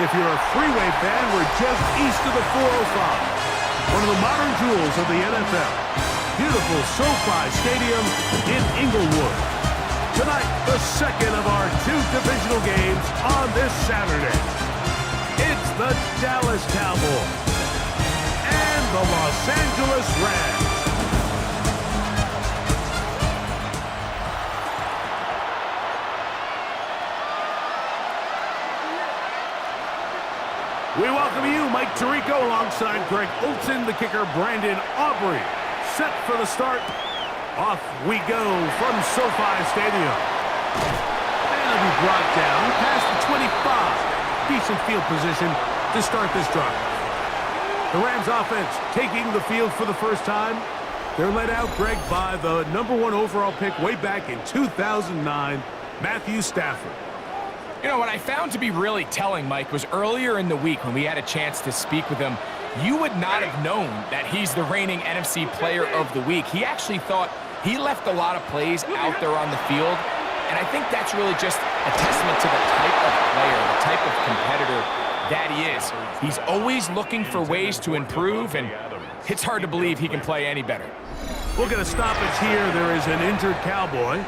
If you're a freeway fan, we're just east of the 405. One of the modern jewels of the NFL. Beautiful SoFi Stadium in Inglewood. Tonight, the second of our two divisional games on this Saturday. It's the Dallas Cowboys and the Los Angeles Rams. We welcome you, Mike Tirico, alongside Greg Olson, the kicker, Brandon Aubrey. Set for the start. Off we go from SoFi Stadium. And it'll be brought down past the 25. Decent field position to start this drive. The Rams offense taking the field for the first time. They're led out, Greg, by the #1 overall pick way back in 2009, Matthew Stafford. You know, what I found to be really telling, Mike, was earlier in the week when we had a chance to speak with him, you would not have known that he's the reigning NFC Player of the Week. He actually thought he left a lot of plays out there on the field, and I think that's really just a testament to the type of player, the type of competitor that he is. He's always looking for ways to improve, and it's hard to believe he can play any better. We'll get a stoppage here. There is an injured Cowboy.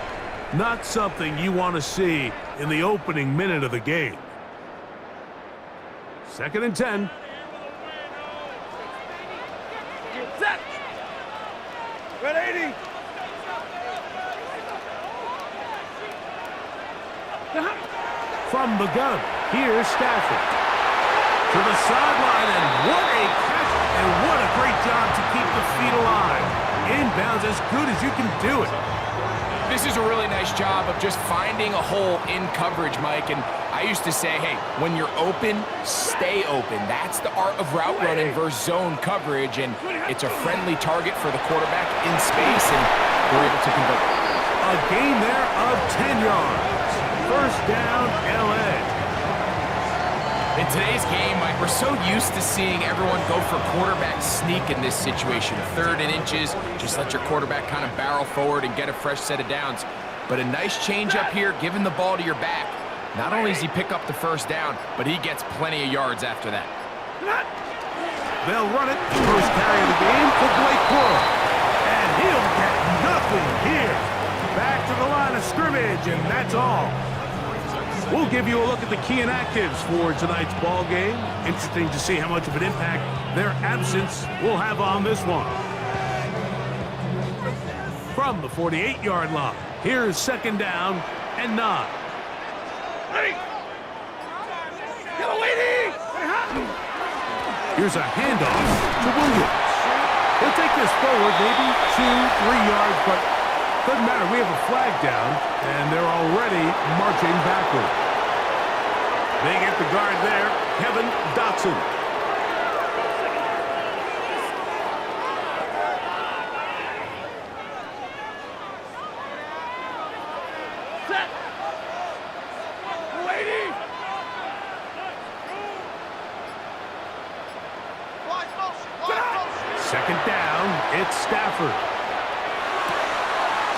Not something you want to see in the opening minute of the game. 2nd and 10. Set. Red 80. From the gun, here's Stafford. To the sideline, and what a catch, and what a great job to keep the feet alive. Inbounds as good as you can do it. This is a really nice job of just finding a hole in coverage, Mike. And I used to say, hey, when you're open, stay open. That's the art of route running versus zone coverage. And it's a friendly target for the quarterback in space, and we're able to convert. A gain there of 10 yards. First down, LA. In today's game, Mike, we're so used to seeing everyone go for quarterback sneak in this situation. 3rd and inches, just let your quarterback kind of barrel forward and get a fresh set of downs. But a nice change up here, giving the ball to your back. Not only does he pick up the first down, but he gets plenty of yards after that. They'll run it. First carry of the game for Blake Corum. And he'll get nothing here. Back to the line of scrimmage, and that's all. We'll give you a look at the key inactives for tonight's ball game. Interesting to see how much of an impact their absence will have on this one. From the 48-yard line, here's 2nd down and 9. Here's a handoff to Williams. He'll take this forward, maybe 2-3 yards, but doesn't matter. We have a flag down, and they're already marching backward. They get the guard there, Kevin Dotson. Set. Waiting. 2nd down, it's Stafford.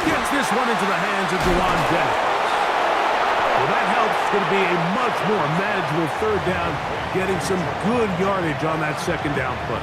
Gets this one into the hands of Jawan Jennings. Well, that helps. It's going to be a much more manageable 3rd down, getting some good yardage on that 2nd down play.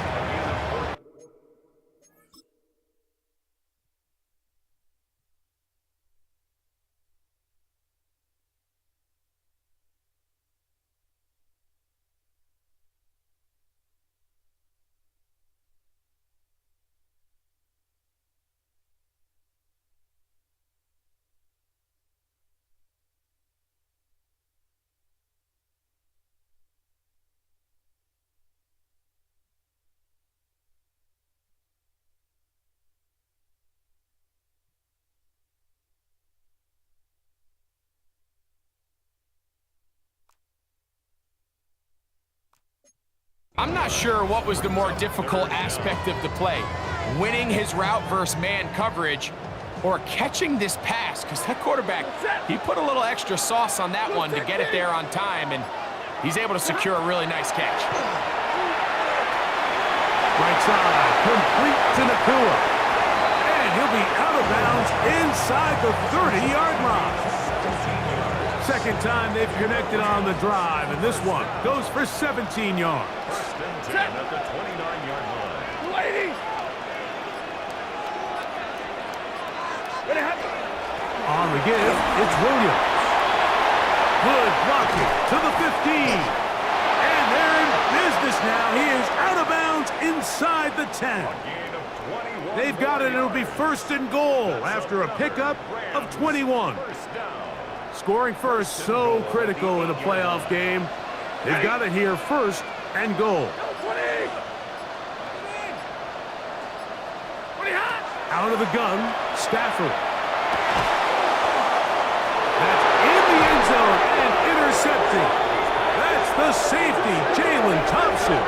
I'm not sure what was the more difficult aspect of the play, winning his route versus man coverage or catching this pass, because that quarterback, he put a little extra sauce on that one to get it there on time, and he's able to secure a really nice catch. Right side, complete to Nakua. And he'll be out of bounds inside the 30-yard line. Second time they've connected on the drive, and this one goes for 17 yards. First and 10 at the 29-yard line. Ladies! Ready, hop. On the give, it's Williams. Good blocking to the 15. And they're in business now. He is out of bounds inside the 10. They've got it. It'll be first and goal after a pickup of 21. Scoring first, so critical in a playoff game. They've got it here, first and goal. 20! 20 hot! Out of the gun, Stafford. That's in the end zone and intercepted. That's the safety, Jalen Thompson.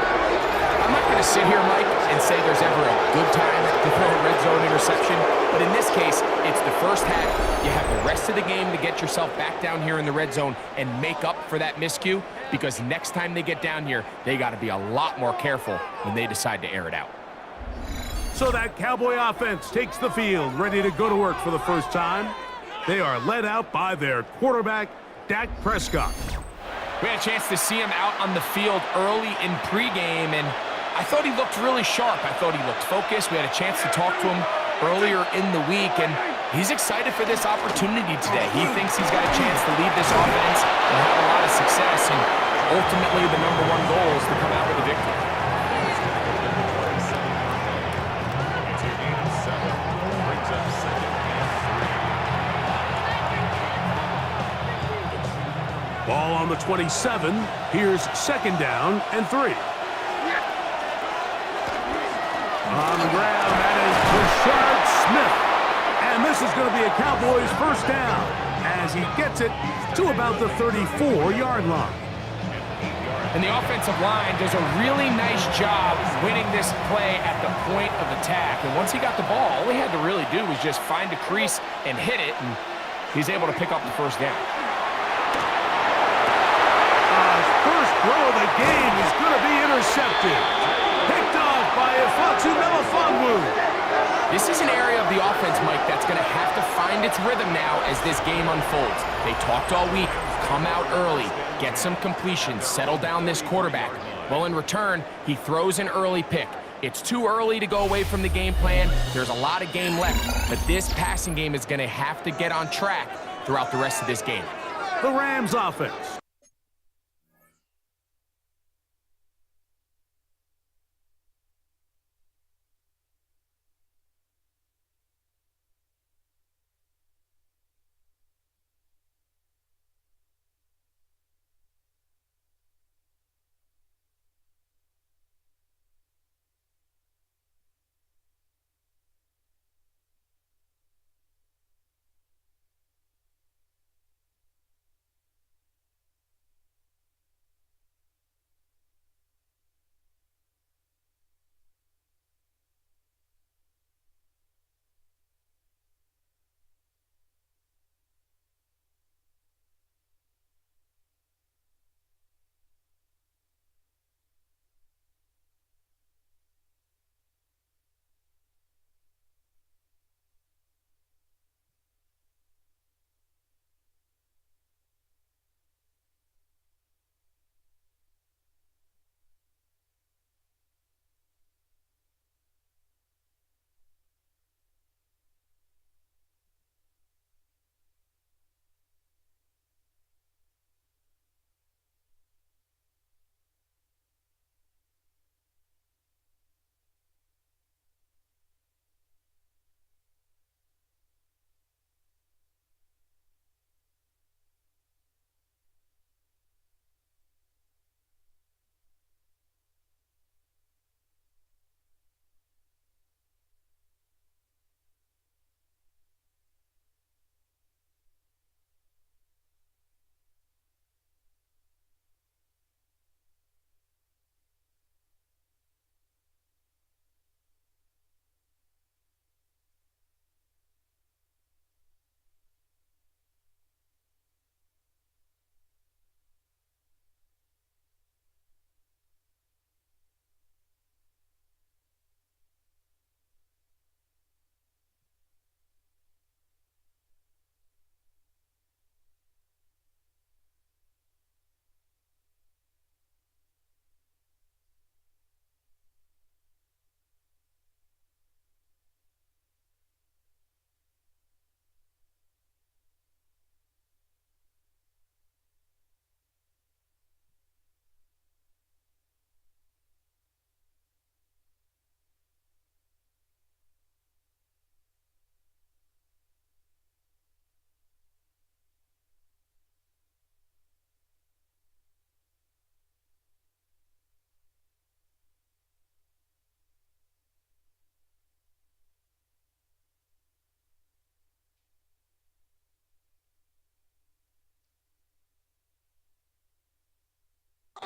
I'm not going to sit here, Mike, and say there's ever a good time to throw a red zone interception, but in this case, it's the first half. You have the rest of the game to get yourself back down here in the red zone and make up for that miscue, because next time they get down here, they got to be a lot more careful when they decide to air it out. So that Cowboy offense takes the field, ready to go to work for the first time. They are led out by their quarterback, Dak Prescott. We had a chance to see him out on the field early in pregame, and I thought he looked really sharp. I thought he looked focused. We had a chance to talk to him earlier in the week, and he's excited for this opportunity today. He thinks he's got a chance to lead this offense and have a lot of success, and ultimately the #1 goal is to come out with a victory. Ball on the 27. Here's second down and 3. On the ground, that is Rashard Smith. And this is going to be a Cowboys first down as he gets it to about the 34-yard line. And the offensive line does a really nice job winning this play at the point of attack. And once he got the ball, all he had to really do was just find a crease and hit it, and he's able to pick up the first down. First throw of the game is going to be intercepted. Picked off by Ifeatu Melifonwu. This is an area of the offense, Mike, that's going to have to find its rhythm now as this game unfolds. They talked all week, come out early, get some completions, settle down this quarterback. Well, in return, he throws an early pick. It's too early to go away from the game plan. There's a lot of game left, but this passing game is going to have to get on track throughout the rest of this game. The Rams offense.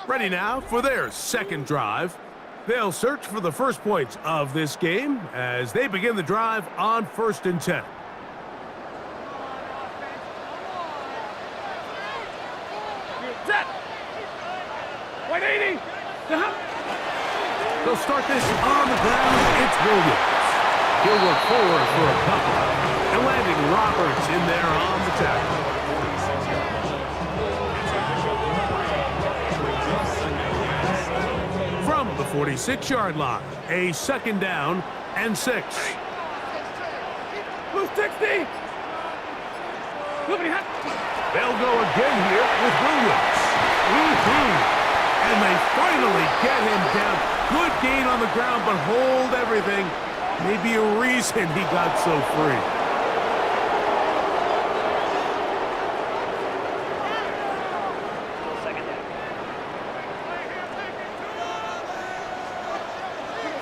Ready now for their second drive. They'll search for the first points of this game as they begin the drive on 1st and 10. Set. 180. They'll start this on the ground. It's Williams. He'll look forward for a couple. And landing Roberts in there on the tackle. From the 46-yard line, a 2nd down and 6. Blue 60. Nobody had. They'll go again here with Williams. And they finally get him down. Good gain on the ground, but hold everything. Maybe a reason he got so free.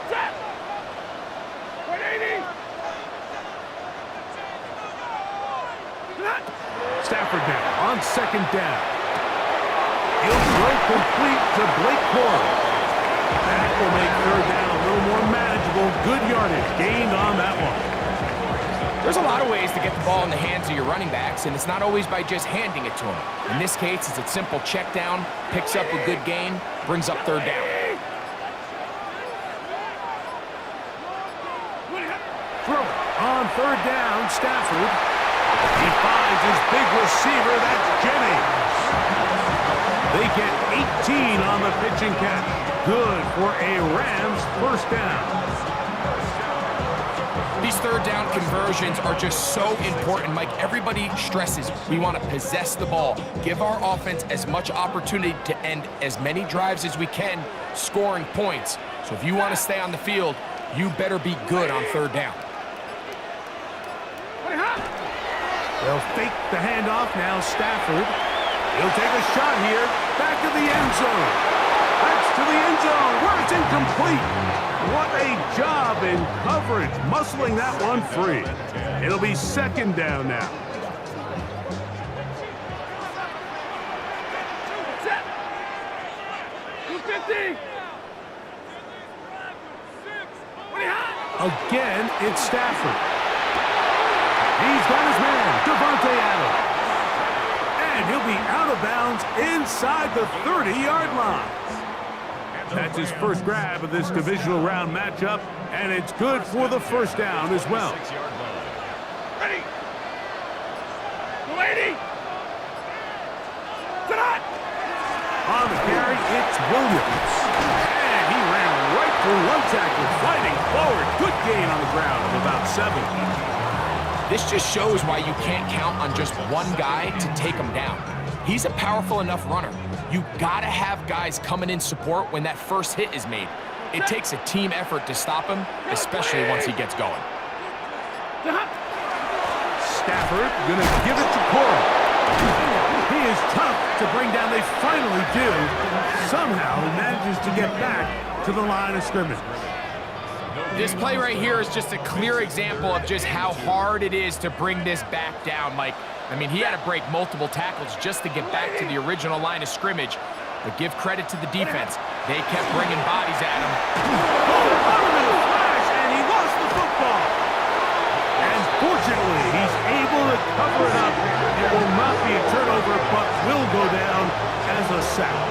Set. 180. Stafford now on 2nd down. He'll throw complete to Blake Corum. That will make 3rd down a little more manageable. Good yardage gained on that one. There's a lot of ways to get the ball in the hands of your running backs, and it's not always by just handing it to them. In this case, it's a simple check down, picks up a good gain, brings up 3rd down. Throw it on 3rd down, Stafford. He finds his big receiver, that's Jennings. They get 18 on the pitch and catch. Good for a Rams 1st down. These 3rd down conversions are just so important, Mike. Everybody stresses we want to possess the ball, give our offense as much opportunity to end as many drives as we can, scoring points. So if you want to stay on the field, you better be good on 3rd down. They'll fake the handoff now, Stafford. He'll take a shot here, back to the end zone. That's to the end zone, where it's incomplete. What a job in coverage, muscling that one free. It'll be 2nd down now. Set. 250. Again, it's Stafford. He's got his man, Devontae Adams. And he'll be out of bounds inside the 30-yard line. That's his first grab of this divisional round matchup, and it's good for the 1st down as well. Ready. 280. Set up. On the carry, it's Williams. And he ran right through one tackle, fighting forward. Good gain on the ground of about 7. This just shows why you can't count on just one guy to take him down. He's a powerful enough runner. You gotta have guys coming in support when that first hit is made. It takes a team effort to stop him, especially once he gets going. Stafford gonna give it to Corum. He is tough to bring down. They finally do. Somehow he manages to get back to the line of scrimmage. This play right here is just a clear example of just how hard it is to bring this back down, Mike. I mean, he had to break multiple tackles just to get back to the original line of scrimmage. But give credit to the defense. They kept bringing bodies at him. And he lost the football. And fortunately, he's able to cover it up. It will not be a turnover, but will go down as a sack.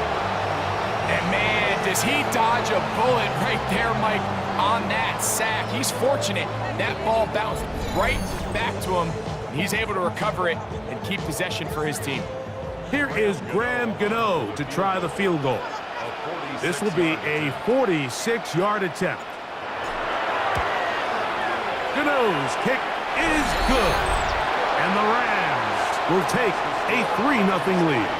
And man, does he dodge a bullet right there, Mike, on that sack. He's fortunate. That ball bounced right back to him. He's able to recover it and keep possession for his team. Here is Graham Gano to try the field goal. This will be a 46-yard attempt. Gano's kick is good. And the Rams will take a 3-0 lead.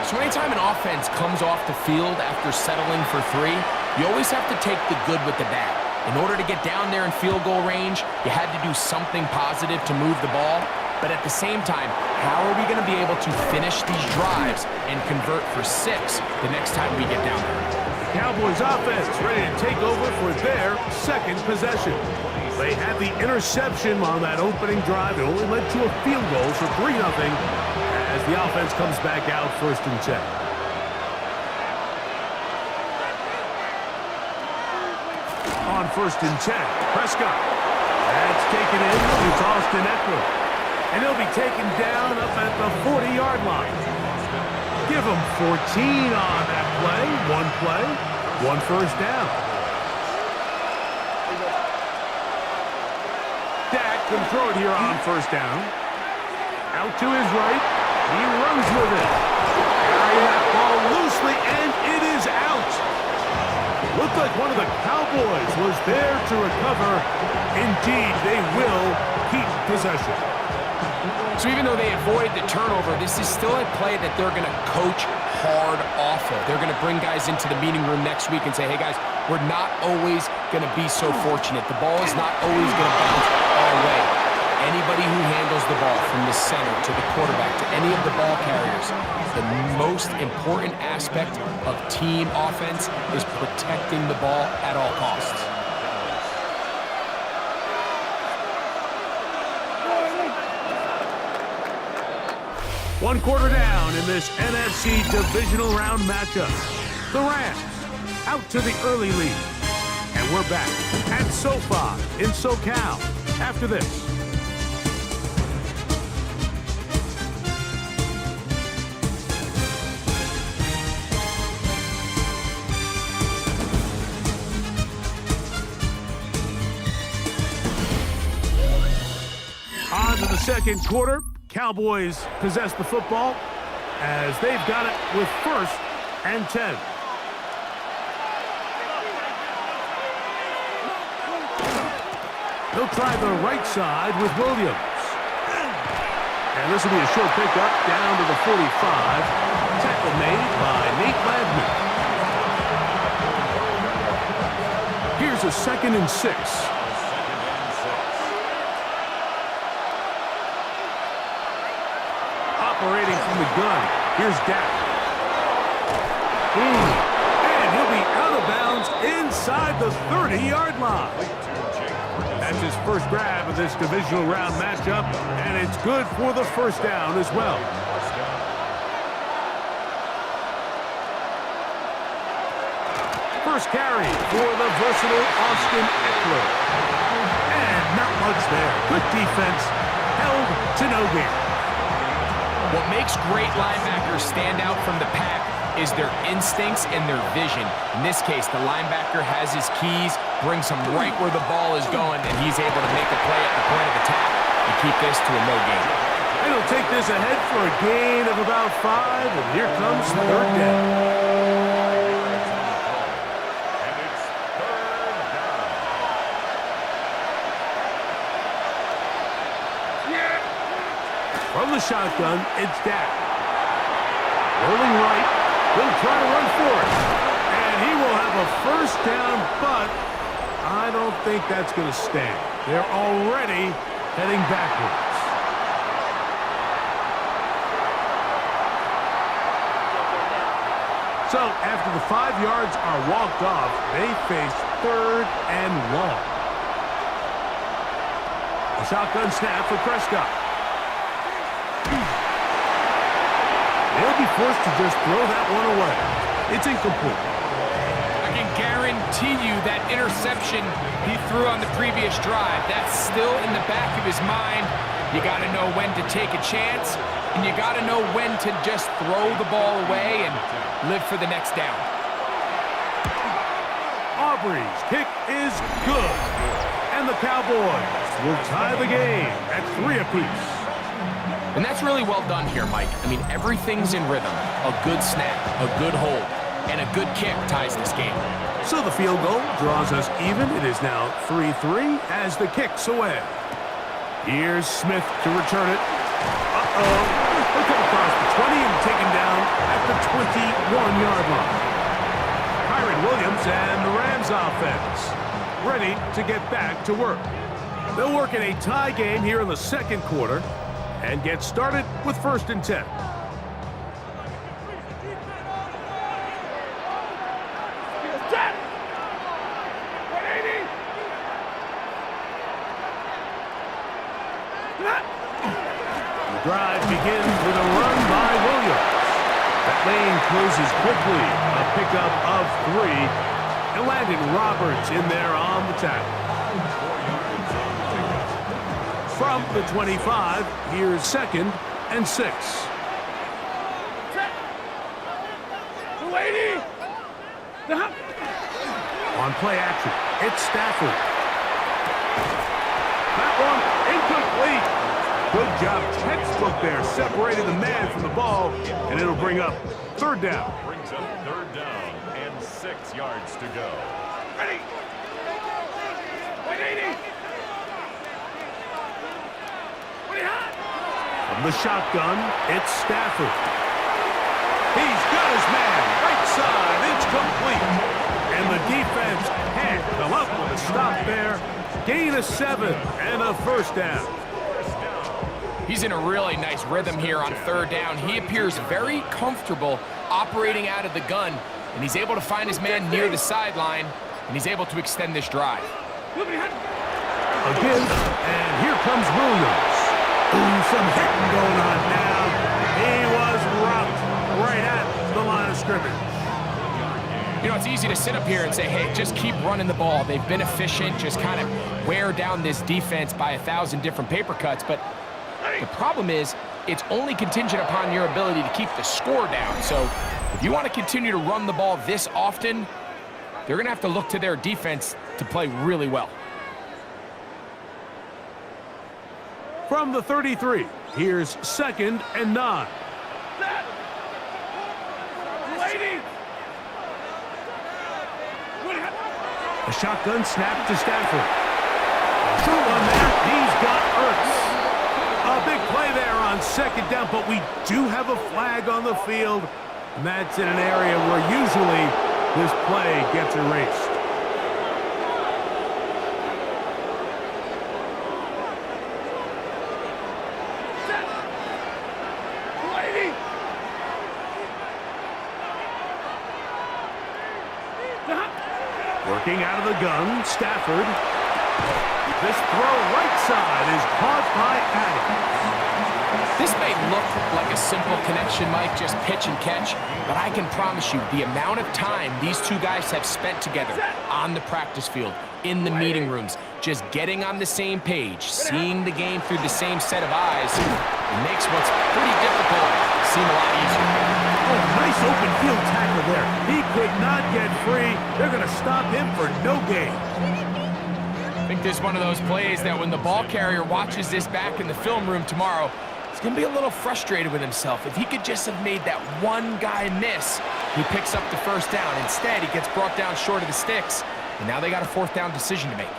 So anytime an offense comes off the field after settling for 3, you always have to take the good with the bad. In order to get down there in field goal range, you had to do something positive to move the ball. But at the same time, how are we going to be able to finish these drives and convert for 6 the next time we get down there? The Cowboys offense ready to take over for their second possession. They had the interception on that opening drive. It only led to a field goal for 3-0 as the offense comes back out 1st and 10. on 1st and 10. Prescott. That's taken in to Austin Eckler. And he'll be taken down up at the 40-yard line. Give him 14 on that play. One first down. Dak can throw it here on 1st down. Out to his right. He runs with it. Carrying that ball loosely, and it is out. Looked like one of the Cowboys was there to recover. Indeed, they will keep possession. So even though they avoided the turnover, this is still a play that they're going to coach hard off of. They're going to bring guys into the meeting room next week and say, hey, guys, we're not always going to be so fortunate. The ball is not always going to bounce our way. Anybody who handles the ball from the center to the quarterback to any of the ball carriers, the most important aspect of team offense is protecting the ball at all costs. One quarter down in this NFC divisional round matchup. The Rams out to the early lead. And we're back at SoFi in SoCal after this. On to the second quarter. Cowboys possess the football as they've got it with 1st and 10. They'll try the right side with Williams. And this will be a short pickup down to the 45. Tackle made by Nate Ladman. Here's a 2nd and 6. Operating from the gun. Here's Dak. And he'll be out of bounds inside the 30-yard line. That's his first grab of this divisional round matchup, and it's good for the 1st down as well. First carry for the versatile Austin Eckler. And not much there. Good defense. Held to no gain. What makes great linebackers stand out from the pack is their instincts and their vision. In this case, the linebacker has his keys, brings him right where the ball is going, and he's able to make a play at the point of attack and keep this to a no gain. And he'll take this ahead for a gain of about 5, and here comes 3rd down. From the shotgun, it's Dak. Rolling right. He'll try to run for it. And he will have a 1st down, but I don't think that's going to stand. They're already heading backwards. So after the 5 yards are walked off, they face 3rd and long. A shotgun snap for Prescott. They'll be forced to just throw that one away. It's incomplete. I can guarantee you that interception he threw on the previous drive, that's still in the back of his mind. You got to know when to take a chance, and you got to know when to just throw the ball away and live for the next down. Aubrey's kick is good. And the Cowboys will tie the game at 3 apiece. And that's really well done here, Mike. I mean, everything's in rhythm. A good snap, a good hold, and a good kick ties this game. So the field goal draws us even. It is now 3-3 as the kick's away. Here's Smith to return it. He'll come across the 20 and taken down at the 21-yard line. Kyren Williams and the Rams offense ready to get back to work. They'll work in a tie game here in the 2nd quarter and get started with 1st and 10. The drive begins with a run by Williams. That lane closes quickly. A pickup of 3. He'll land Brandon Roberts in there on the tackle. 4 yards on the pickup. From the 25, here's 2nd and 6. Set. 280. The hop. On play action, it's Stafford. That one incomplete. Good job, textbook there, separating the man from the ball, and it'll bring up 3rd down. Brings up 3rd down and 6 yards to go. Ready. 180. 20 hot. From the shotgun, it's Stafford. He's got his man, right side, it's complete. And the defense can't come up with a stop there. Gain of 7 and a 1st down. He's in a really nice rhythm here on 3rd down. He appears very comfortable operating out of the gun, and he's able to find his man near the sideline, and he's able to extend this drive. Again, and here comes Williams. Ooh, some hitting going on now. He was rocked right at the line of scrimmage. You know, it's easy to sit up here and say, hey, just keep running the ball. They've been efficient, just kind of wear down this defense by 1,000 different paper cuts, but the problem is, it's only contingent upon your ability to keep the score down. So if you want to continue to run the ball this often, they're going to have to look to their defense to play really well. From the 33, here's 2nd and 9. Set. 280. A shotgun snap to Stafford. Short one there, he's got Ertz. A big play there on 2nd down, but we do have a flag on the field, and that's in an area where usually this play gets erased. Set. 280. The hop. Working out of the gun, Stafford. This throw right side is caught by Adams. This may look like a simple connection, Mike, just pitch and catch, but I can promise you the amount of time these two guys have spent together on the practice field, in the meeting rooms, just getting on the same page, seeing the game through the same set of eyes, it makes what's pretty difficult seem a lot easier. Oh, nice open field tackle there. He could not get free. They're going to stop him for no gain. I think this is one of those plays that when the ball carrier watches this back in the film room tomorrow, he's going to be a little frustrated with himself. If he could just have made that one guy miss, he picks up the 1st down. Instead, he gets brought down short of the sticks, and now they got a 4th down decision to make.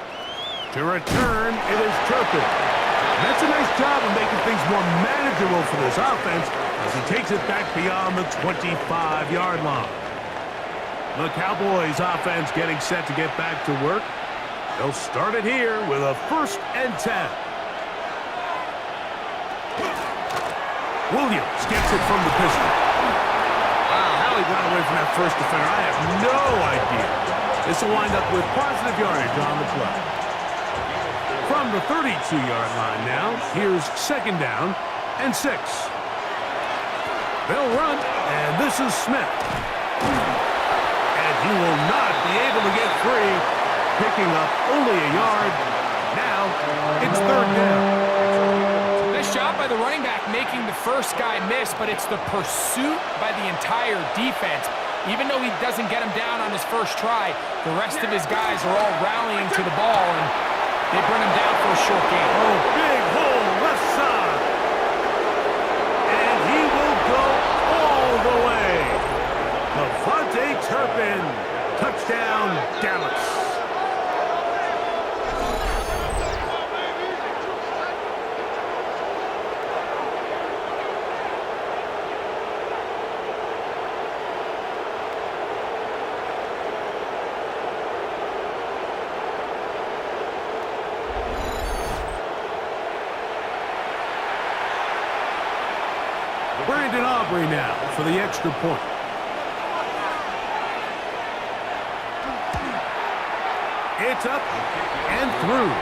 To return, it is Turpin. That's a nice job of making things more manageable for this offense as he takes it back beyond the 25-yard line. The Cowboys offense getting set to get back to work. They'll start it here with a 1st and 10. Williams gets it from the pistol. Wow, how he got away from that first defender, I have no idea. This will wind up with positive yardage on the play. From the 32-yard line now, here's 2nd down and 6. They'll run, and this is Smith. And he will not be able to get free, picking up only a yard. Now, it's 3rd down. Nice job by the running back making the first guy miss, but it's the pursuit by the entire defense. Even though he doesn't get him down on his first try, the rest of his guys are all rallying to the ball, and they bring him down for a short gain. Oh, big hole left side. And he will go all the way. Devontae Turpin, touchdown, Dallas. Brandon Aubrey now for the extra point. It's up and through.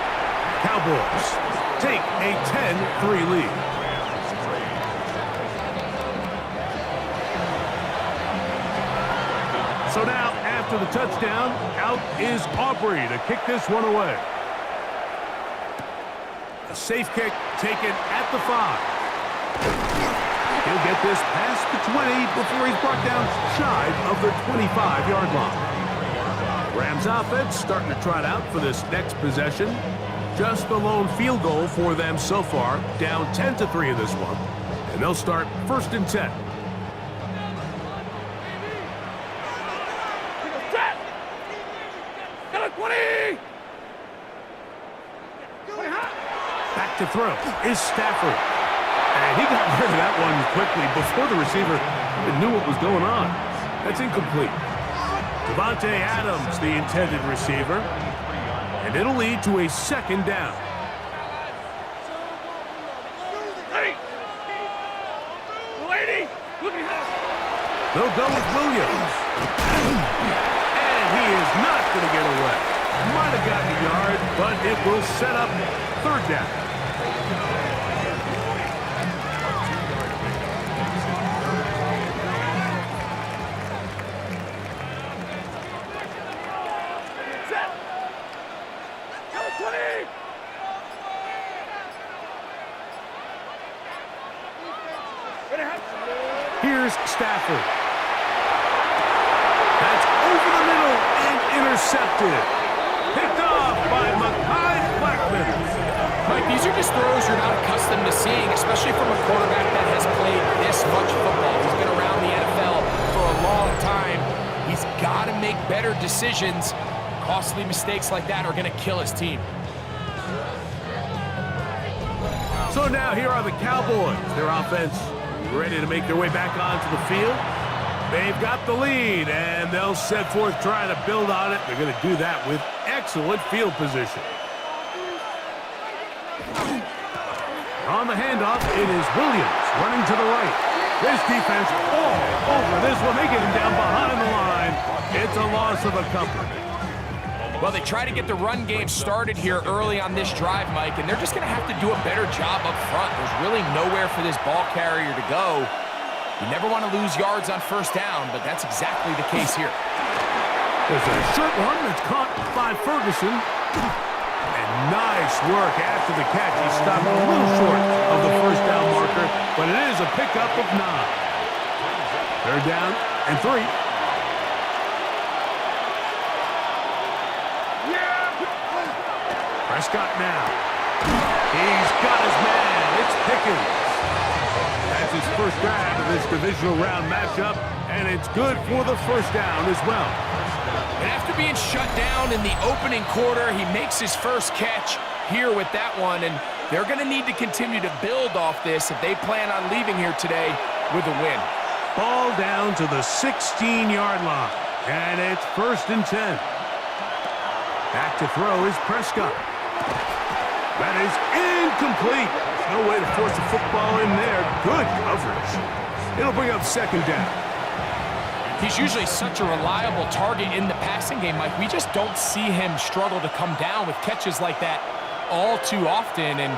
Cowboys take a 10-3 lead. So now, after after the touchdown, out is Aubrey to kick this one away. A safe kick taken at the 5. He'll get this past the 20 before he's brought down shy of the 25-yard line. Rams offense starting to trot out for this next possession. Just the lone field goal for them so far, down 10-3 in this one. And they'll start 1st and 10. Set! Got a 20! Back to throw is Stafford. And he got rid of that one quickly before the receiver even knew what was going on. That's incomplete. Devontae Adams, the intended receiver. And it'll lead to a 2nd down. Hey! Lady! Look at her! They'll go with Williams. And he is not going to get away. Might have gotten a yard, but it will set up 3rd down. Set! Got a 20! Here's Stafford. That's over the middle and intercepted. Picked off by Mekhi Blackman. Mike, these are just throws you're not accustomed to seeing, especially from a quarterback that has played this much football. He's been around the NFL for a long time. He's got to make better decisions. Costly mistakes like that are going to kill his team. So now here are the Cowboys. Their offense ready to make their way back onto the field. They've got the lead, and they'll set forth trying to build on it. They're going to do that with excellent field position. On the handoff, it is Williams running to the right. This defense all over this one. They get him down behind the line. It's a loss of a couple. Well, they try to get the run game started here early on this drive, Mike, and they're just going to have to do a better job up front. There's really nowhere for this ball carrier to go. You never want to lose yards on 1st down, but that's exactly the case here. There's a short one that's caught by Ferguson. And nice work after the catch. He stopped a little short of the 1st down marker, but it is a pickup of 9. 3rd down and 3. Prescott now. He's got his man. It's Pickens. That's his 1st grab of this divisional round matchup, and it's good for the 1st down as well. And after being shut down in the opening quarter, he makes his 1st catch here with that one, and they're going to need to continue to build off this if they plan on leaving here today with a win. Ball down to the 16-yard line, and it's 1st and 10. Back to throw is Prescott. That is incomplete. No way to force a football in there. Good coverage. It'll bring up 2nd down. He's usually such a reliable target in the passing game, Mike. We just don't see him struggle to come down with catches like that all too often. And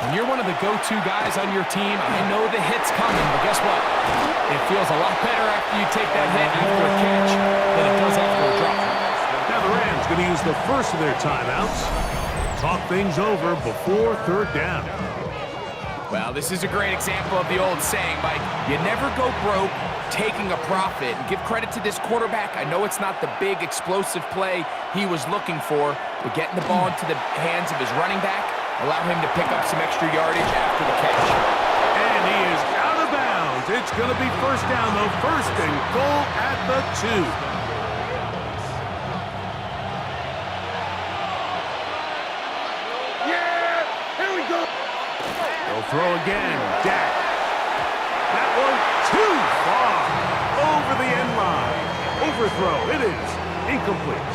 when you're one of the go-to guys on your team, I know the hit's coming, but guess what? It feels a lot better after you take that hit after a catch than it does after a drop. Now the Rams going to use the first of their timeouts. Talk things over before 3rd down. Well, this is a great example of the old saying, Mike. You never go broke taking a profit. And give credit to this quarterback. I know it's not the big explosive play he was looking for, but getting the ball into the hands of his running back allow him to pick up some extra yardage after the catch. And he is out of bounds. It's going to be 1st down, though. 1st and goal at the 2. Throw again, Dak. That one too far over the end line. Overthrow, it is incomplete.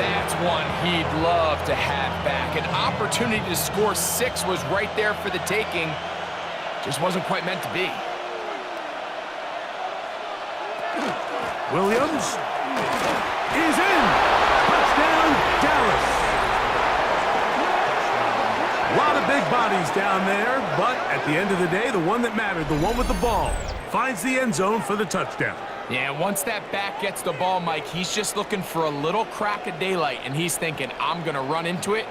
That's one he'd love to have back. An opportunity to score 6 was right there for the taking. Just wasn't quite meant to be. Williams is in. Touchdown, Dallas. A lot of big bodies down there, but at the end of the day, the one that mattered, the one with the ball, finds the end zone for the touchdown. Yeah, once that back gets the ball, Mike, he's just looking for a little crack of daylight, and he's thinking, I'm going to run into it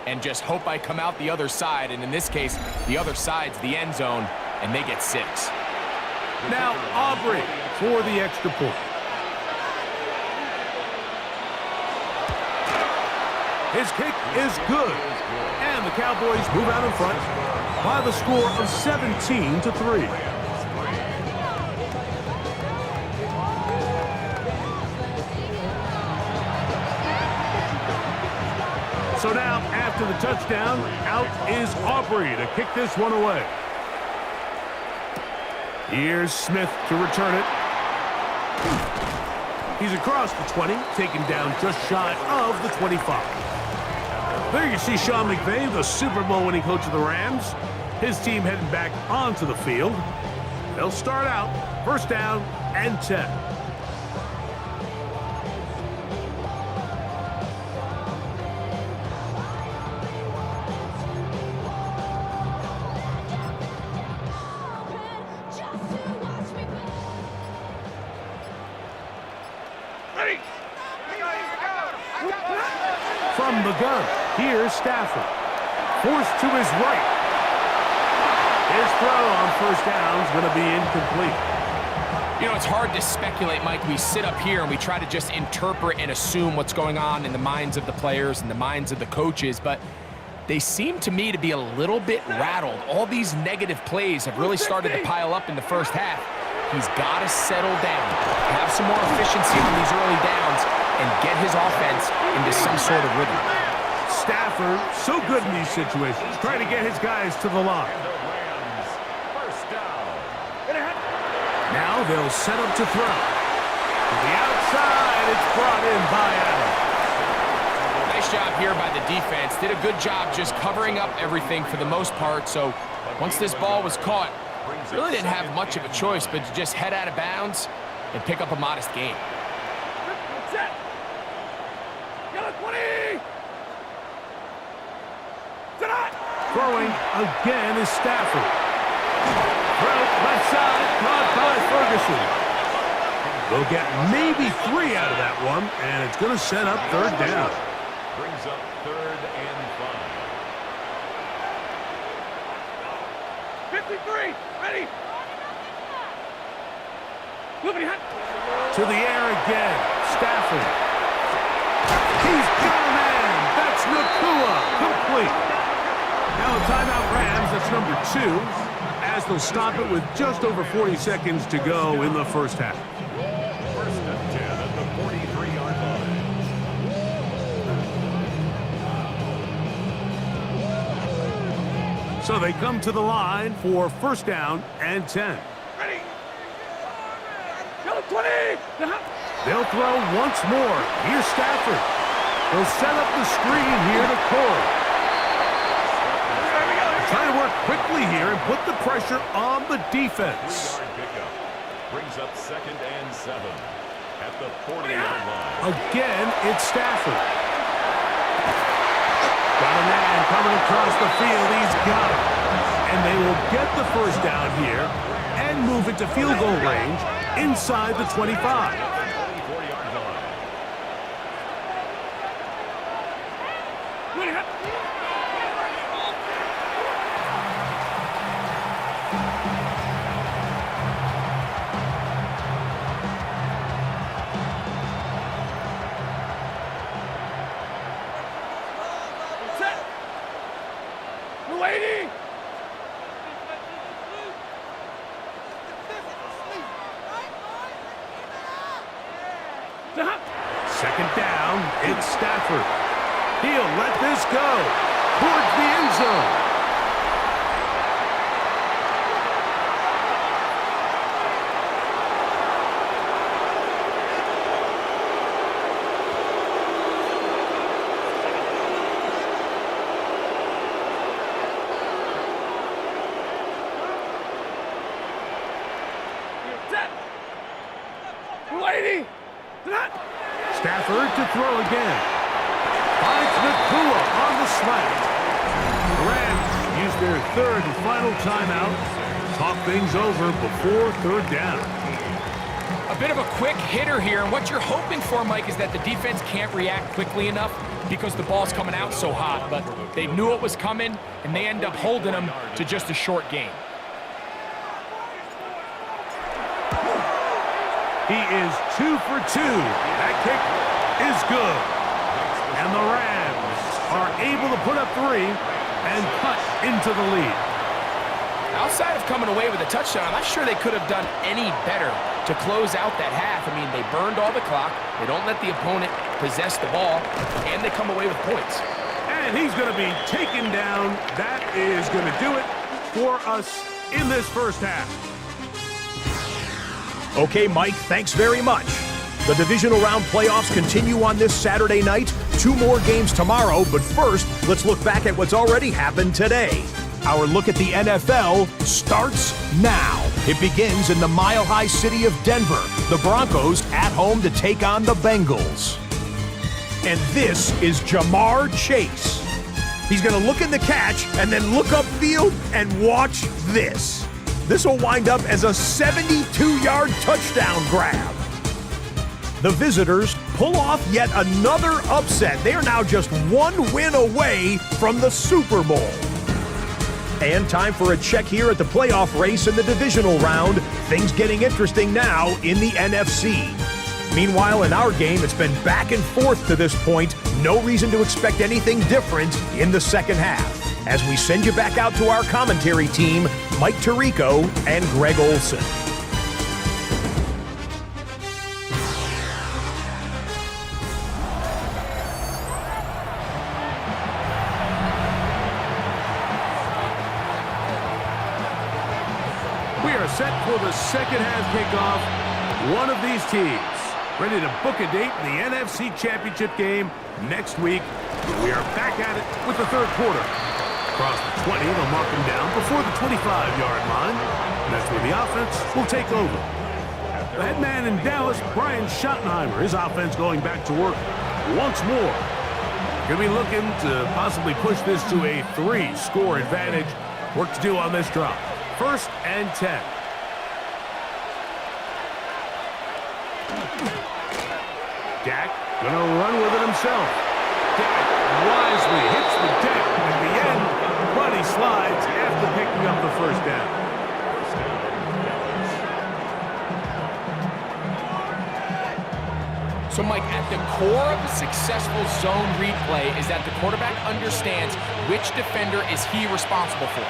and just hope I come out the other side. And in this case, the other side's the end zone, and they get 6. Now Aubrey for the extra point. His kick is good. And the Cowboys move out in front by the score of 17-3. So now, after the touchdown, out is Aubrey to kick this one away. Here's Smith to return it. He's across the 20, taken down just shy of the 25. There you see Sean McVay, the Super Bowl winning coach of the Rams. His team heading back onto the field. They'll start out first down and 10. Ready. From the gun, here's Stafford. Forced to his right. His throw on first down is going to be incomplete. You know, it's hard to speculate, Mike. We sit up here and we try to just interpret and assume what's going on in the minds of the players and the minds of the coaches, but they seem to me to be a little bit rattled. All these negative plays have really started to pile up in the first half. He's got to settle down, have some more efficiency on these early downs, and get his offense into some sort of rhythm. Stafford, so good in these situations, trying to get his guys to the line. First down. Now they'll set up to throw. To the outside, it's brought in by Adams. Nice job here by the defense. Did a good job just covering up everything for the most part. So once this ball was caught, really didn't have much of a choice but to just head out of bounds and pick up a modest gain. Set. Yellow 20. Tonight. Throwing again is Stafford. Throw left side, caught by Ferguson. They'll get maybe 3 out of that one, and it's going to set up third down. Brings up 3rd and 53. Ready. Moving ahead. To the air again, Stafford. He's got a man. That's Nakua. Complete. Now a timeout Rams, that's number 2, as they'll stop it with just over 40 seconds to go in the first half. 1st and 10 at the 43-yard line. So they come to the line for first down and 10. Ready. Yellow 20. They'll throw once more. Here's Stafford. They'll set up the screen here to Corey. Trying to work quickly here and put the pressure on the defense. 3-yard pickup. Brings up 2nd and 7 at the 40-yard line. Again, it's Stafford. Got a man coming across the field. He's got it. And they will get the first down here and move it to field goal range inside the 25. 24-yard line. Set. Waiting. Second down, it's Stafford. He'll let this go towards the end zone. Set. Waiting. Stafford to throw again. Finds Nakua on the slant. The Rams use their 3rd and final timeout. Talk things over before 3rd down. A bit of a quick hitter here, and what you're hoping for, Mike, is that the defense can't react quickly enough because the ball's coming out so hot, but they knew it was coming, and they end up holding them to just a short game. He is 2 for 2. That kick is good. And the Rams are able to put up 3 and cut into the lead. Outside of coming away with a touchdown, I'm not sure they could have done any better to close out that half. I mean, they burned all the clock. They don't let the opponent possess the ball, and they come away with points. And he's going to be taken down. That is going to do it for us in this first half. Okay, Mike, thanks very much. The divisional round playoffs continue on this Saturday night. 2 more games tomorrow, but first, let's look back at what's already happened today. Our look at the NFL starts now. It begins in the mile-high city of Denver. The Broncos at home to take on the Bengals. And this is Jamar Chase. He's going to look in the catch and then look upfield and watch this. This will wind up as a 72-yard touchdown grab. The visitors pull off yet another upset. They are now just 1 win away from the Super Bowl. And time for a check here at the playoff race in the divisional round. Things getting interesting now in the NFC. Meanwhile, in our game, it's been back and forth to this point. No reason to expect anything different in the second half. As we send you back out to our commentary team, Mike Tirico and Greg Olson. We are set for the second half kickoff. One of these teams ready to book a date in the NFC Championship game next week. We are back at it with the third quarter. Across the 20, they'll mark him down before the 25-yard line. And that's where the offense will take over. The head man in Dallas, Brian Schottenheimer, his offense going back to work once more. Going to be looking to possibly push this to a 3-score advantage. Work to do on this drop. 1st and 10. Dak gonna run with it himself. Dak wisely hits the deck at the end, but he slides after picking up the first down. So, Mike, at the core of a successful zone read play is that the quarterback understands which defender is he responsible for.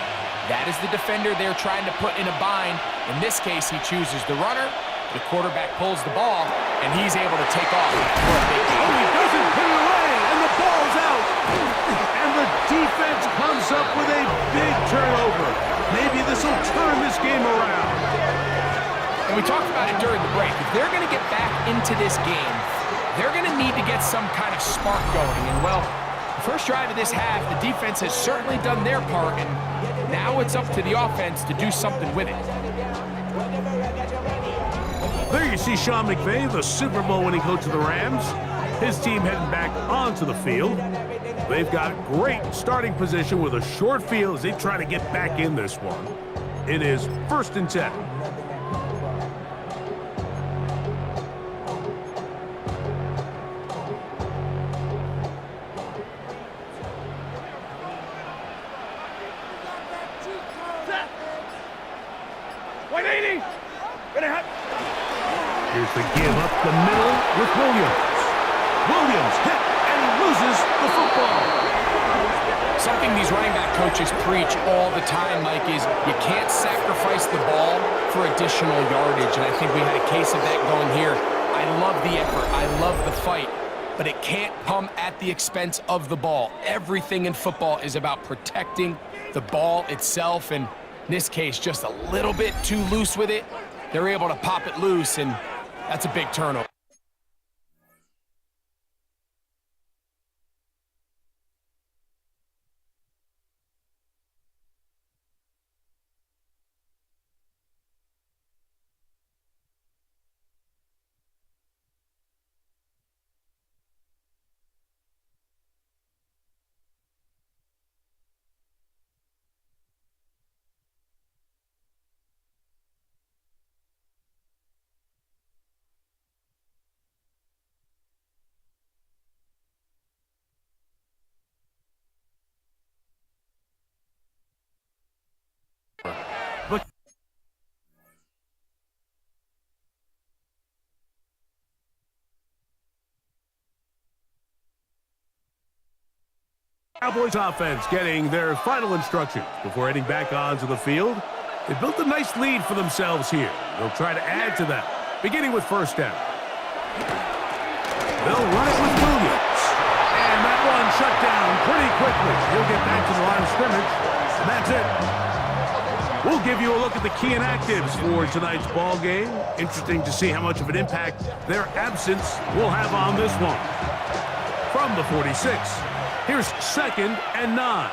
That is the defender they're trying to put in a bind. In this case, he chooses the runner. The quarterback pulls the ball, and he's able to take off for a big gain. Oh, he doesn't put it away, and the ball's out. And the defense comes up with a big turnover. Maybe this will turn this game around. And we talked about it during the break. If they're going to get back into this game, they're going to need to get some kind of spark going. And, well, the first drive of this half, the defense has certainly done their part, and now it's up to the offense to do something with it. There you see Sean McVay, the Super Bowl winning coach of the Rams. His team heading back onto the field. They've got great starting position with a short field as they try to get back in this one. It is 1st and 10. Here's the give up the middle with Williams. Williams hit and he loses the football. Something these running back coaches preach all the time, Mike, is you can't sacrifice the ball for additional yardage. And I think we had a case of that going here. I love the effort. I love the fight. But it can't come at the expense of the ball. Everything in football is about protecting the ball itself. And in this case, just a little bit too loose with it. They're able to pop it loose, and that's a big turnover. Cowboys offense getting their final instructions before heading back onto the field. They built a nice lead for themselves here. They'll try to add to that, beginning with first down. They'll run it with Williams. And that one shut down pretty quickly. He'll get back to the line of scrimmage, and that's it. We'll give you a look at the key inactives for tonight's ball game. Interesting to see how much of an impact their absence will have on this one. From the 46, here's 2nd and 9.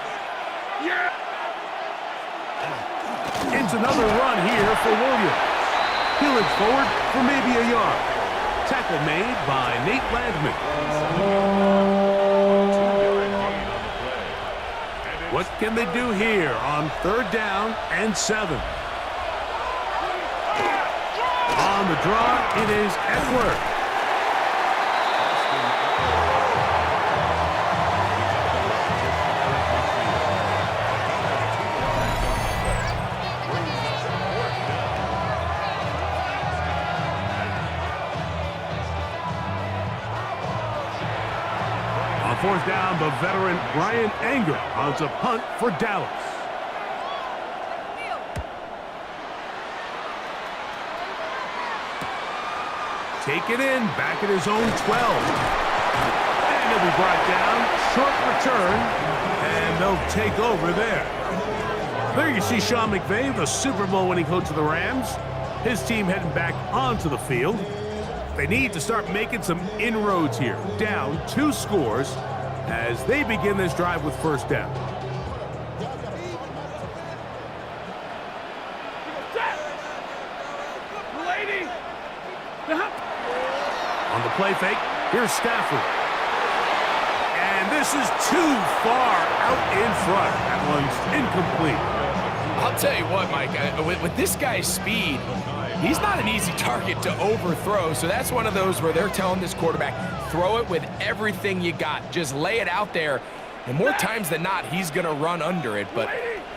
Into another run here for Williams. He looks forward for maybe a yard. Tackle made by Nate Landman. What can they do here on 3rd down and 7? On the draw, it is Edward. On 4th down, the veteran Ryan Anger runs a punt for Dallas. Take it in, back at his own 12. And he'll be brought down, short return, and they'll take over there. There you see Sean McVay, the Super Bowl winning coach of the Rams. His team heading back onto the field. They need to start making some inroads here. Down 2 scores as they begin this drive with first down. On the play fake, here's Stafford. And this is too far out in front. That one's incomplete. I'll tell you what, Mike, with this guy's speed, he's not an easy target to overthrow, so that's one of those where they're telling this quarterback, throw it with everything you got. Just lay it out there, and more times than not, he's going to run under it. But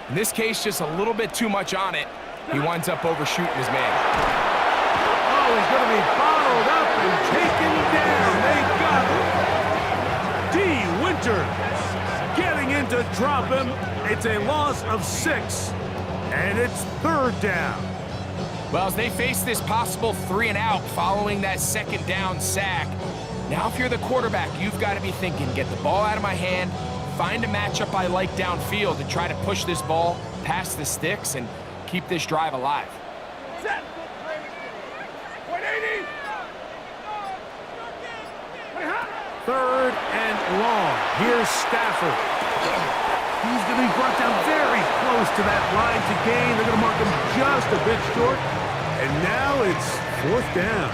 in this case, just a little bit too much on it. He winds up overshooting his man. Oh, he's going to be bottled up and taken down. They got him. D. Winters getting in to drop him. It's a loss of 6, and it's 3rd down. Well, as they face this possible 3 and out following that 2nd down sack, now if you're the quarterback, you've got to be thinking, get the ball out of my hand, find a matchup I like downfield and try to push this ball past the sticks and keep this drive alive. Set. 180. 3rd and long. Here's Stafford. He's going to be brought down very close to that line to gain. They're going to mark him just a bit short. And now it's 4th down.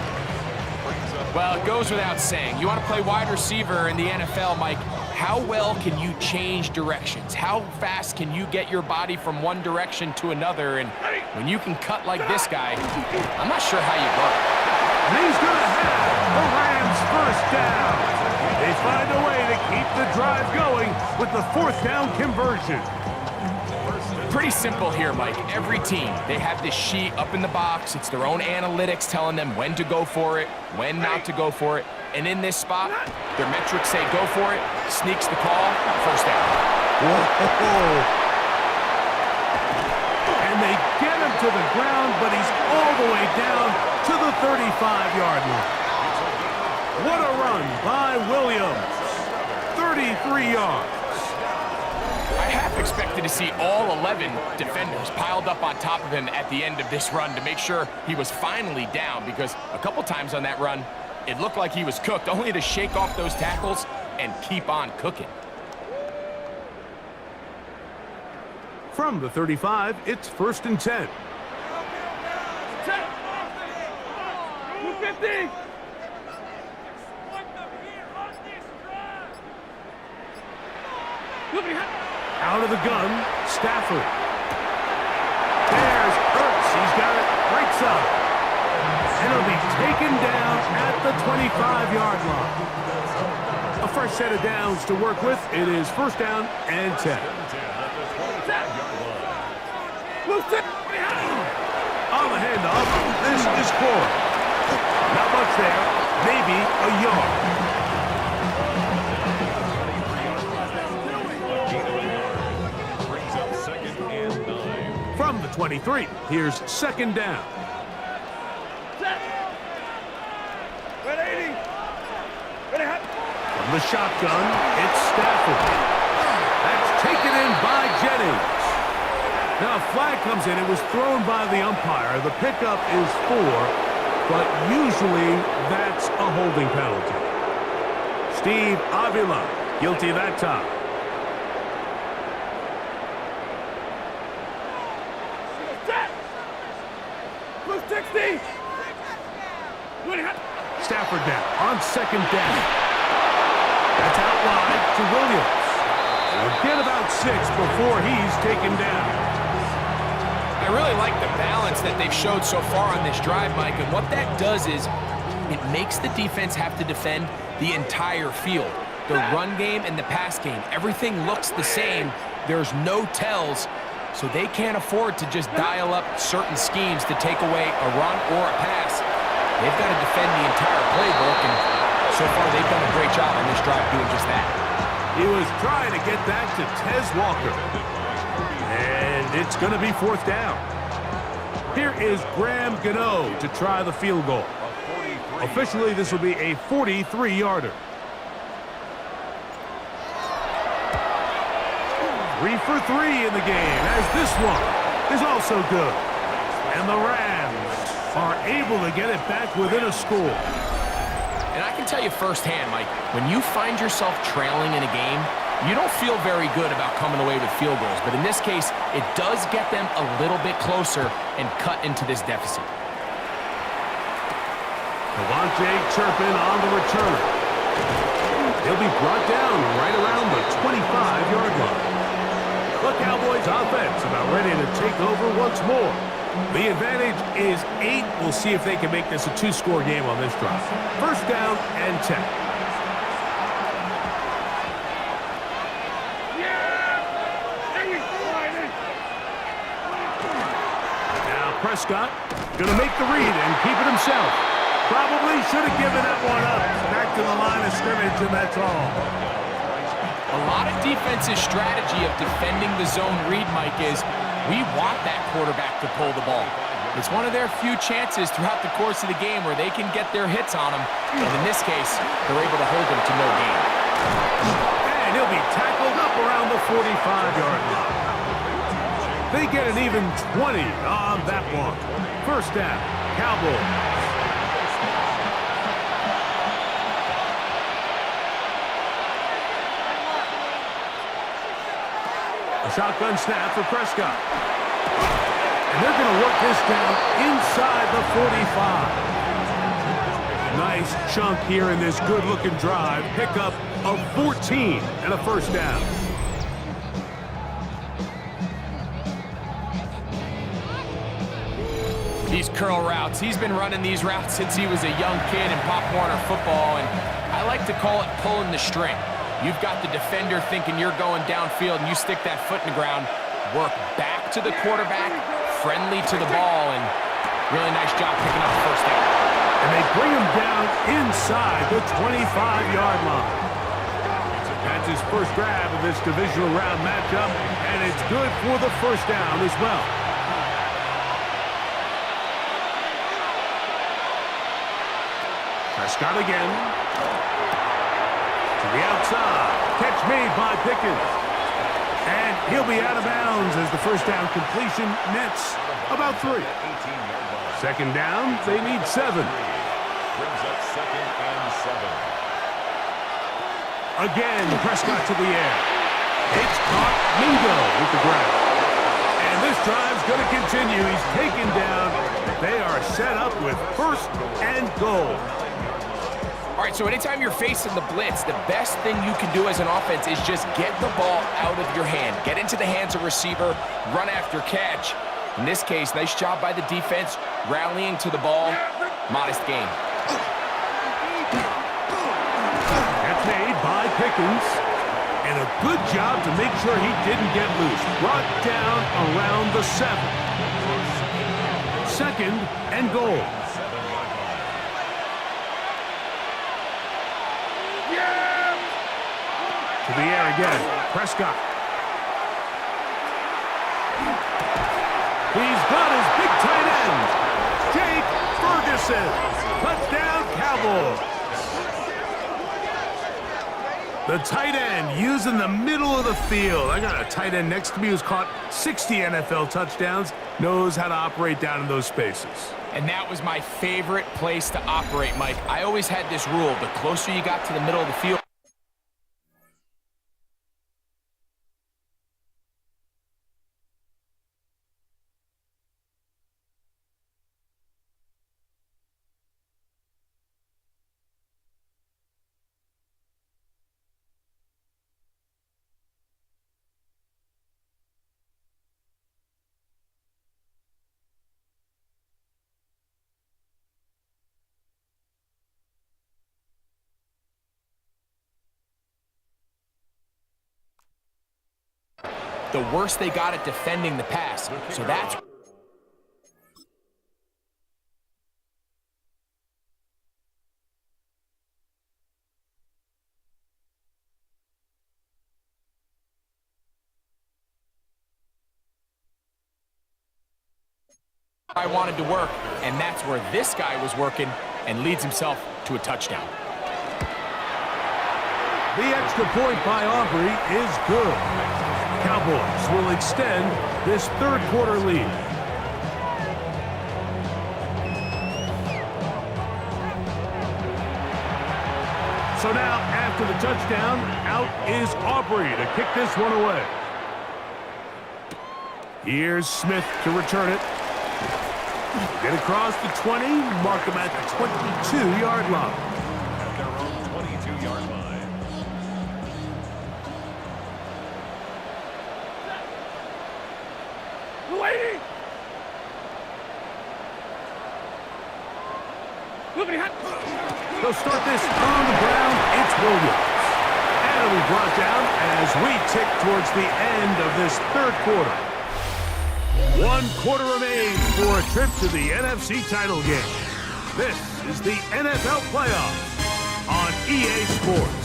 Well, it goes without saying. You want to play wide receiver in the NFL, Mike, how well can you change directions? How fast can you get your body from one direction to another? And when you can cut like this guy, I'm not sure how you guard. And he's going to have the Rams' 1st down. They find a way to keep the drive going with the 4th down conversion. Pretty simple here, Mike. Every team, they have this sheet up in the box. It's their own analytics telling them when to go for it, when not to go for it. And in this spot, their metrics say go for it, sneaks the call, 1st down. Whoa. And they get him to the ground, but he's all the way down to the 35-yard line. What a run by Williams. 33 yards. I half expected to see all 11 defenders piled up on top of him at the end of this run to make sure he was finally down, because a couple times on that run, it looked like he was cooked, only to shake off those tackles and keep on cooking. From the 35, it's 1st and 10. 250. Out of the gun, Stafford. There's Ertz. He's got it right side. And he'll be taken down at the 25-yard line. A fresh set of downs to work with. It is 1st down and 10. On the handoff, this is Ford. Not much there, maybe a yard. 23. Here's second down. Set. Ready. Ready, hot. From the shotgun, it's Stafford. That's taken in by Jennings. Now a flag comes in. It was thrown by the umpire. The pickup is 4, but usually that's a holding penalty. Steve Avila, guilty of that time. Set. Blue 60. Ready, hot. Stafford now on second down. That's out wide to Williams. We'll get about 6 before he's taken down. I really like the balance that they've showed so far on this drive, Mike, and what that does is it makes the defense have to defend the entire field. The run game and the pass game, everything looks the same. There's no tells, so they can't afford to just dial up certain schemes to take away a run or a pass. They've got to defend the entire playbook, and so far they've done a great job on this drive doing just that. He was trying to get that to Tez Walker. And it's going to be 4th down. Here is Graham Gano to try the field goal. Officially, this will be a 43-yarder. 3 for 3 in the game, as this one is also good. And the Rams are able to get it back within a score. And I can tell you firsthand, Mike, when you find yourself trailing in a game, you don't feel very good about coming away with field goals. But in this case, it does get them a little bit closer and cut into this deficit. Devontae Turpin on the return. He'll be brought down right around the 25-yard line. The Cowboys offense about ready to take over once more. The advantage is 8. We'll see if they can make this a 2-score game on this drive. 1st down and 10. Prescott gonna make the read and keep it himself. Probably should have given that one up. Back to the line of scrimmage, and that's all. A lot of defense's strategy of defending the zone read, Mike, is we want that quarterback to pull the ball. It's one of their few chances throughout the course of the game where they can get their hits on him. And in this case, they're able to hold him to no gain. And he'll be tackled up around the 45-yard line. They get an even 20 on that one. 1st down, Cowboys. A shotgun snap for Prescott. And they're going to work this down inside the 45. Nice chunk here in this good-looking drive. Pickup of 14 and a 1st down. These curl routes, he's been running these routes since he was a young kid in Pop Warner football, and I like to call it pulling the string. You've got the defender thinking you're going downfield, and you stick that foot in the ground, work back to the quarterback, friendly to the ball, and really nice job picking up the 1st down. And they bring him down inside the 25-yard line. That's his first grab of this divisional round matchup, and it's good for the 1st down as well. Prescott again. To the outside. Catch made by Pickens. And he'll be out of bounds as the 1st down completion nets about 3. 2nd down, they need 7. Brings up 2nd and 7. Again, Prescott to the air. It's caught. Mingo with the grab. And this drive's going to continue. He's taken down. They are set up with 1st and goal. All right, so anytime you're facing the blitz, the best thing you can do as an offense is just get the ball out of your hand. Get into the hands of receiver, run after catch. In this case, nice job by the defense, rallying to the ball. Modest gain. That's made by Pickens. And a good job to make sure he didn't get loose. Brought down around the 7. 2nd and goal. To the air again. Prescott. He's got his big tight end, Jake Ferguson. Touchdown, Cowboys. The tight end using the middle of the field. I got a tight end next to me who's caught 60 NFL touchdowns, knows how to operate down in those spaces. And that was my favorite place to operate, Mike. I always had this rule, the closer you got to the middle of the field, the worse they got at defending the pass. So that's I wanted to work, and that's where this guy was working and leads himself to a touchdown. The extra point by Aubrey is good. Cowboys will extend this third quarter lead. So now, after the touchdown, out is Aubrey to kick this one away. Here's Smith to return it. Get across the 20, mark him at the 22-yard line. At their own 22-yard line. Waiting! They'll start this on the ground. It's Williams. And it'll be brought down as we tick towards the end of this third quarter. 1 quarter remains for a trip to the NFC title game. This is the NFL playoffs on EA Sports.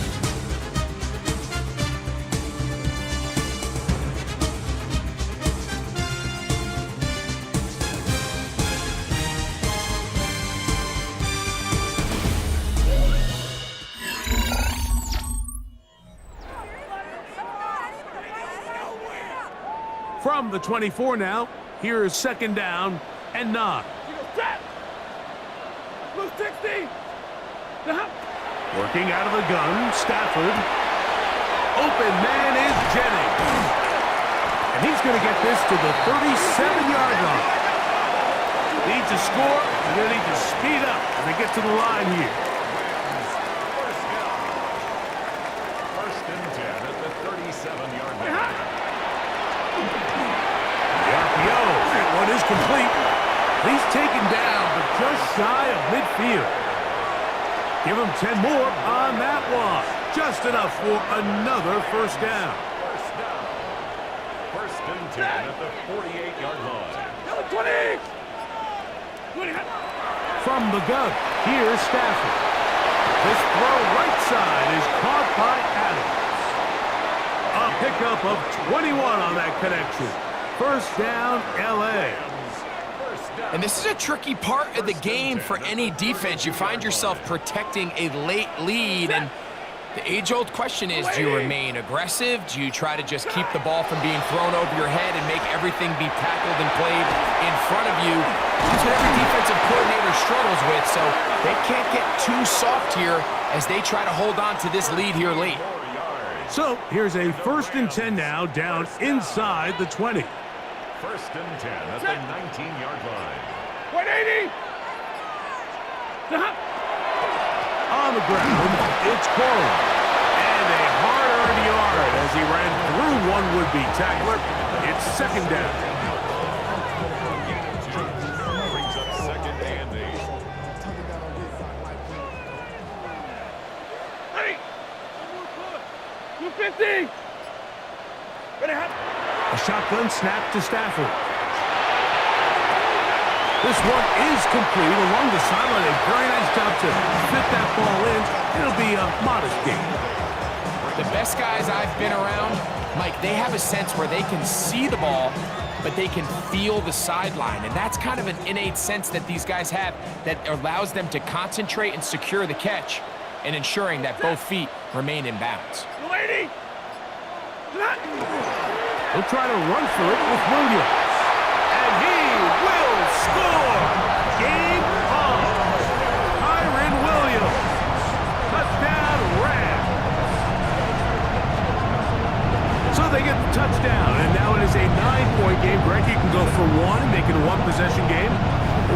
From the 24 now, here is second down and 9. Set! Blue 60! Working out of the gun, Stafford. Open man is Jennings. And he's going to get this to the 37-yard line. Need to score, they're going to need to speed up as they get to the line here. First and 10 at the 37-yard line. That one is complete. He's taken down, but just shy of midfield. Give him 10 more on that one. Just enough for another first down. First down. First and 10 at the 48-yard line. 20! From the gun, here's Stafford. This throw right side is caught by Adams. A pickup of 21 on that connection. First down, L.A. And this is a tricky part of the game for any defense. You find yourself protecting a late lead, and the age-old question is, do you remain aggressive? Do you try to just keep the ball from being thrown over your head and make everything be tackled and played in front of you? That's what every defensive coordinator struggles with, so they can't get too soft here as they try to hold on to this lead here late. So here's a first and 10 now, down inside the 20. First and 10 at the 19-yard line. 180! On the ground, it's Corey. And a hard-earned yard as he ran through one would-be tackler. It's second down. Brings up second and 8. Ready! 250! Ready, hop! A shotgun snap to Stafford. This one is complete along the sideline. A very nice job to fit that ball in. It'll be a modest game. The best guys I've been around, Mike, they have a sense where they can see the ball but they can feel the sideline. And that's kind of an innate sense that these guys have that allows them to concentrate and secure the catch and ensuring that both feet remain in bounds. Lady! He'll try to run for it with Williams. And he will score! Game on! Kyron Williams. Touchdown, Rams. So they get the touchdown, and now it is a 9-point game. Greg, you can go for one and make it a one-possession game.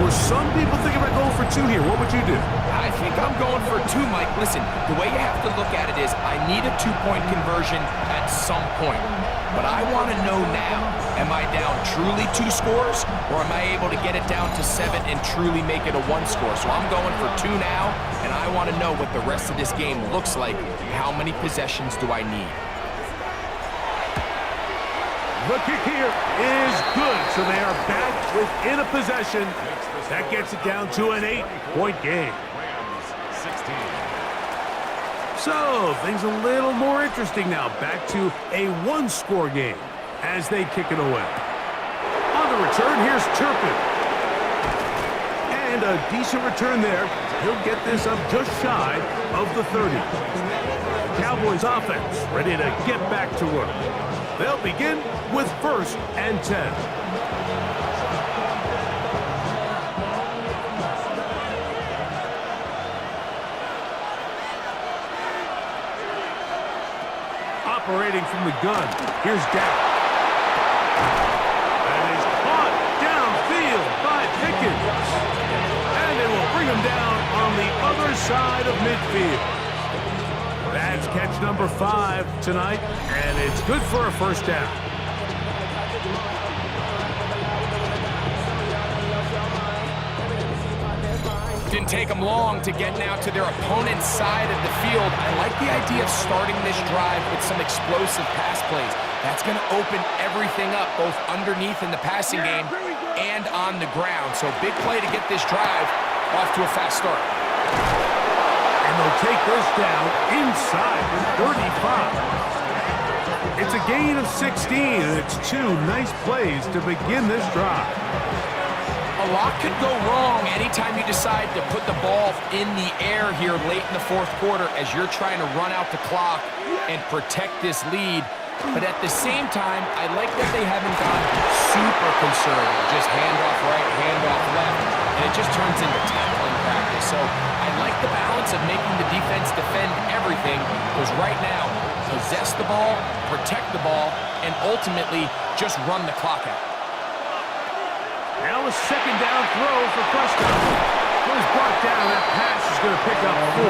Or some people think about going for two here. What would you do? I think I'm going for two, Mike. Listen, the way you have to look at it is I need a 2-point conversion at some point. But I want to know now, am I down truly 2 scores, or am I able to get it down to 7 and truly make it a 1 score? So I'm going for 2 now, and I want to know what the rest of this game looks like. How many possessions do I need? The kick here is good, so they are back within a possession. That gets it down to an 8-point game. Rams 16. So, things a little more interesting now. Back to a 1-score game as they kick it away. On the return, here's Turpin. And a decent return there. He'll get this up just shy of the 30. Cowboys offense ready to get back to work. They'll begin with 1st and 10. Operating from the gun, here's Dak. And is caught downfield by Pickens. And they will bring him down on the other side of midfield. That's catch number 5 tonight, and it's good for a first down. Didn't take them long to get now to their opponent's side of the field. I like the idea of starting this drive with some explosive pass plays. That's going to open everything up, both underneath in the passing game and on the ground. So big play to get this drive off to a fast start. And they'll take this down inside the 35. It's a gain of 16, and it's 2 nice plays to begin this drive. A lot could go wrong anytime you decide to put the ball in the air here late in the 4th quarter as you're trying to run out the clock and protect this lead. But at the same time, I like that they haven't gone super conservative. Just handoff right, handoff left, and it just turns into tackling practice. So I like the balance of making the defense defend everything, because right now, possess the ball, protect the ball, and ultimately just run the clock out. Now a 2nd down throw for Preston. When it's brought down, that pass is going to pick up 4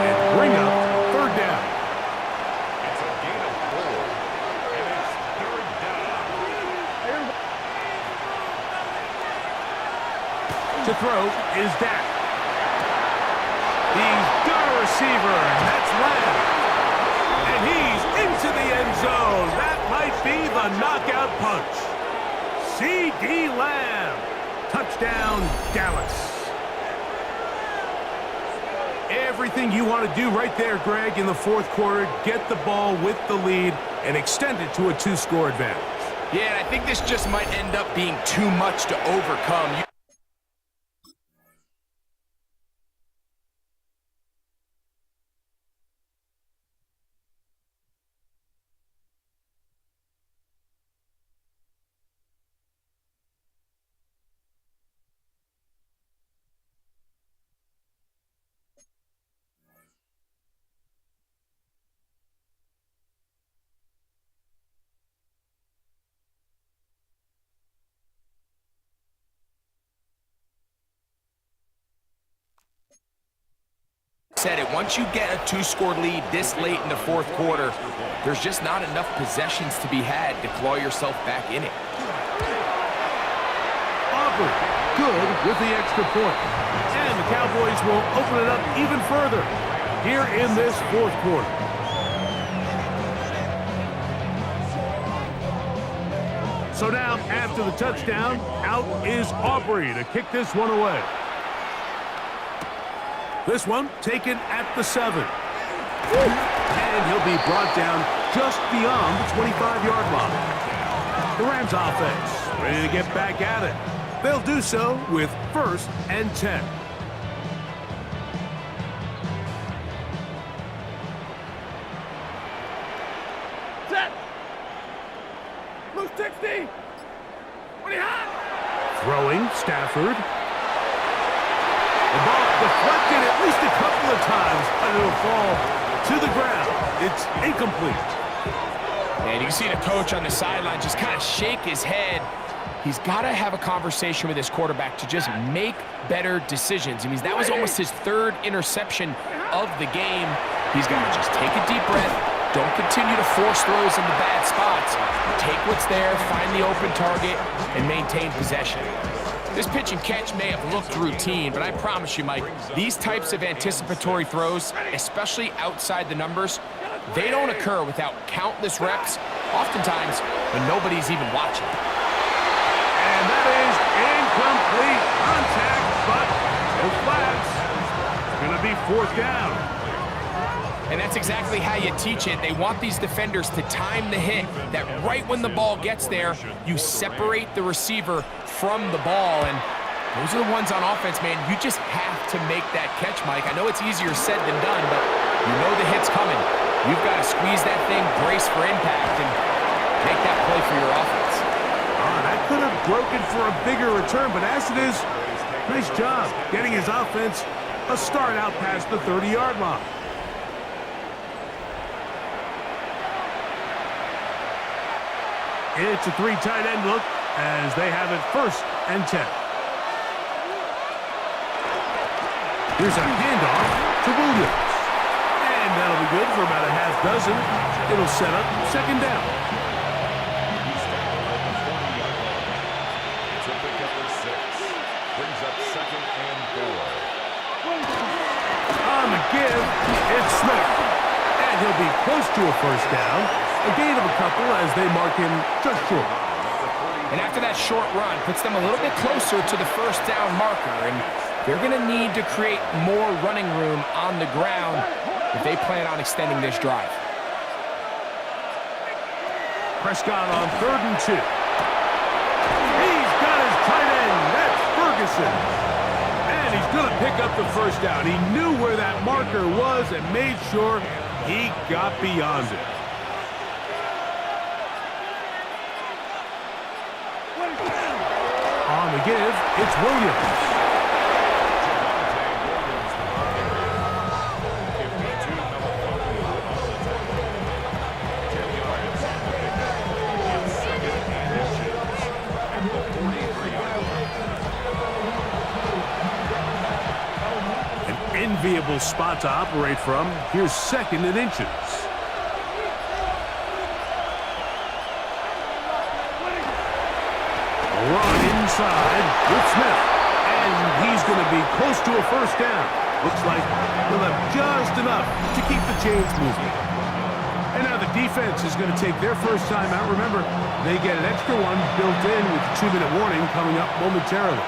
and bring up 3rd down. It's a gain of 4, and it's 3rd down. To throw is Dak. He's got a receiver, and that's Lamb. And he's into the end zone. That might be the knockout punch. C.D. Lamb. Touchdown, Dallas. Everything you want to do right there, Greg, in the 4th quarter. Get the ball with the lead and extend it to a 2-score advantage. Yeah, and I think this just might end up being too much to overcome. Said it, once you get a 2-score lead this late in the 4th quarter, there's just not enough possessions to be had to claw yourself back in it. Aubrey, good with the extra point. And the Cowboys will open it up even further here in this 4th quarter. So now, after the touchdown, out is Aubrey to kick this one away. This one taken at the 7. And he'll be brought down just beyond the 25-yard line. The Rams offense ready to get back at it. They'll do so with 1st and 10. Set. Blue 60. 20 hot. Throwing, Stafford. The ball deflected at least a couple of times, but it'll fall to the ground. It's incomplete. And you can see the coach on the sideline just kind of shake his head. He's got to have a conversation with his quarterback to just make better decisions. I mean, that was almost his 3rd interception of the game. He's got to just take a deep breath. Don't continue to force throws in the bad spots. Take what's there, find the open target, and maintain possession. This pitch and catch may have looked routine, but I promise you, Mike, these types of anticipatory throws, especially outside the numbers, they don't occur without countless reps, oftentimes when nobody's even watching. And that is incomplete. Contact, but no flags. It's going to be 4th down. And that's exactly how you teach it. They want these defenders to time the hit, that right when the ball gets there, you separate the receiver from the ball. And those are the ones on offense, man. You just have to make that catch, Mike. I know it's easier said than done, but you know the hit's coming. You've got to squeeze that thing, brace for impact, and make that play for your offense. That could have broken for a bigger return, but as it is, nice job getting his offense a start out past the 30-yard line. It's a 3 tight end look as they have it 1st and 10. Here's a handoff to Williams. And that'll be good for about a half dozen. It'll set up 2nd down. It's a pickup of 6. Brings up 2nd and 4. On the give, it's Smith. And he'll be close to a 1st down. A gain of a couple as they mark him just short. And after that short run, puts them a little bit closer to the 1st down marker. And they're going to need to create more running room on the ground if they plan on extending this drive. Prescott on 3rd and 2. He's got his tight end. That's Ferguson. And he's going to pick up the 1st down. He knew where that marker was and made sure he got beyond it. On the give, it's Williams. An enviable spot to operate from. Here's 2nd and inches. Run inside with Smith. And he's going to be close to a 1st down. Looks like he'll have just enough to keep the chains moving. And now the defense is going to take their 1st time out. Remember, they get an extra one built in with the 2-minute warning coming up momentarily.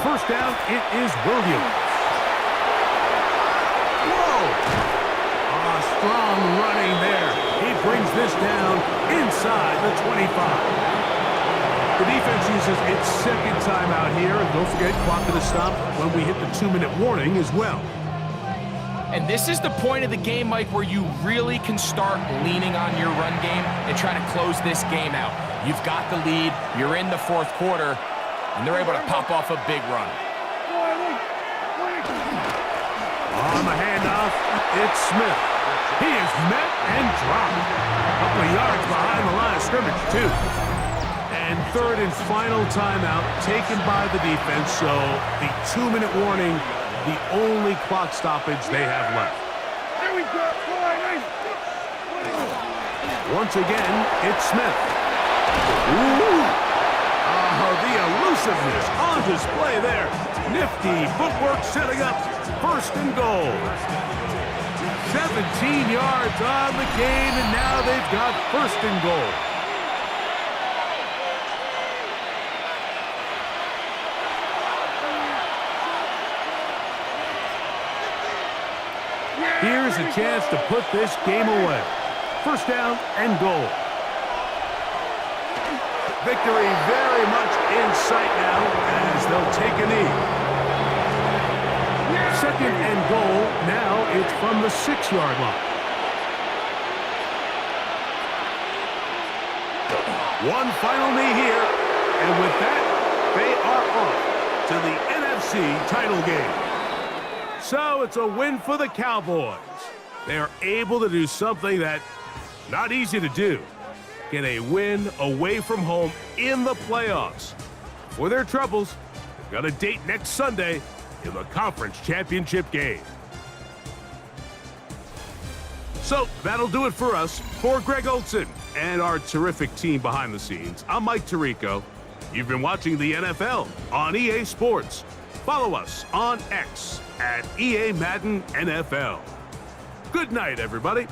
First down, it is Williams. Whoa! Strong running there. He brings this down inside the 25. The defense uses its 2nd time out here. And don't forget, clock to stop when we hit the 2-minute warning as well. And this is the point of the game, Mike, where you really can start leaning on your run game and try to close this game out. You've got the lead. You're in the 4th quarter. And they're able to pop off a big run. On the handoff, it's Smith. He is met and dropped. A couple of yards behind the line of scrimmage, too. And 3rd and final timeout taken by the defense, so the 2-minute warning, the only clock stoppage they have left. Once again, it's Smith. Ooh! Oh, the elusiveness on display there. Nifty footwork setting up 1st and goal. 17 yards on the game, and now they've got 1st and goal. Here's a chance to put this game away. First down and goal. Victory very much in sight now as they'll take a knee. Second and goal. Now it's from the 6-yard line. One final knee here, and with that, they are off to the NFC title game. So it's a win for the Cowboys. They are able to do something that not easy to do. Get a win away from home in the playoffs. For their troubles, they've got a date next Sunday in the conference championship game. So that'll do it for us. For Greg Olson and our terrific team behind the scenes, I'm Mike Tirico. You've been watching the NFL on EA Sports. Follow us on X at EA Madden NFL. Good night, everybody.